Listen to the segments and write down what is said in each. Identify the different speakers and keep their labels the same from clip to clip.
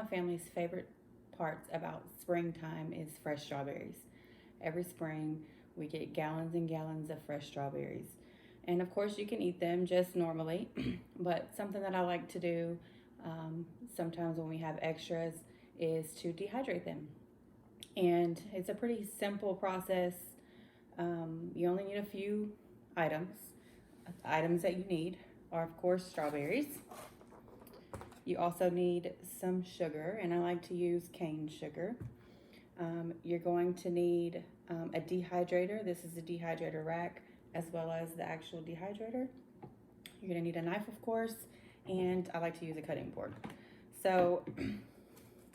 Speaker 1: my family's favorite parts about springtime is fresh strawberries. Every spring, we get gallons and gallons of fresh strawberries. And of course, you can eat them just normally, but something that I like to do sometimes when we have extras is to dehydrate them. And it's a pretty simple process. You only need a few items. Items that you need are, of course, strawberries. You also need some sugar, and I like to use cane sugar. You're going to need a dehydrator. This is a dehydrator rack as well as the actual dehydrator. You're going to need a knife, of course, and I like to use a cutting board. So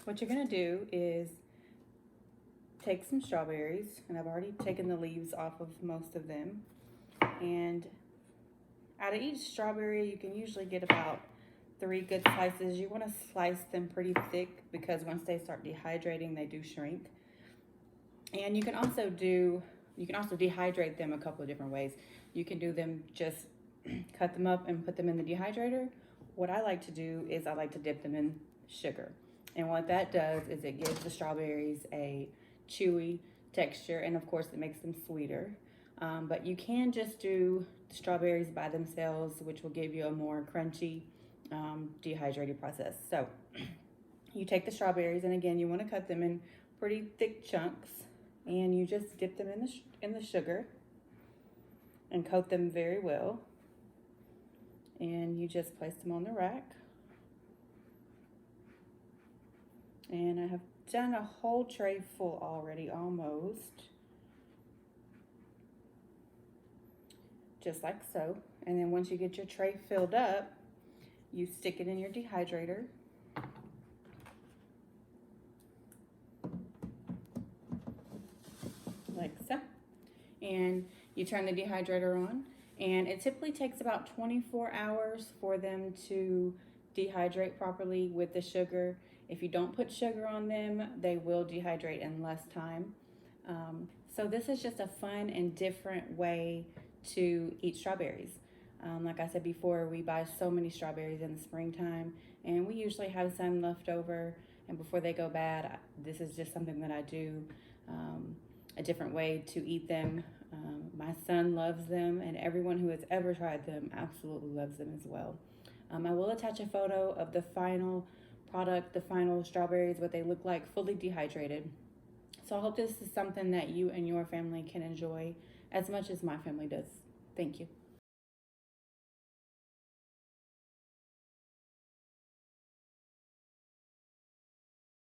Speaker 1: what you're going to do is take some strawberries, and I've already taken the leaves off of most of them. And out of each strawberry, you can usually get about 3 good slices. You want to slice them pretty thick because once they start dehydrating, they do shrink. And you can also dehydrate them a couple of different ways. You can do them just cut them up and put them in the dehydrator. What I like to do is I like to dip them in sugar. And what that does is it gives the strawberries a chewy texture, and of course it makes them sweeter. But you can just do strawberries by themselves, which will give you a more crunchy dehydrated process. So you take the strawberries, and again, you want to cut them in pretty thick chunks, and you just dip them in the sugar and coat them very well. And you just place them on the rack. And I have done a whole tray full already, almost. Just like so. And then once you get your tray filled up, you stick it in your dehydrator. Like so. And you turn the dehydrator on. And it typically takes about 24 hours for them to dehydrate properly with the sugar. If you don't put sugar on them, they will dehydrate in less time. So this is just a fun and different way to eat strawberries. Like I said before, we buy so many strawberries in the springtime, and we usually have some left over. And before they go bad, this is just something that I do, a different way to eat them. My son loves them, and everyone who has ever tried them absolutely loves them as well. I will attach a photo of the final product, the final strawberries, what they look like fully dehydrated. So I hope this is something that you and your family can enjoy as much as my family does. Thank you.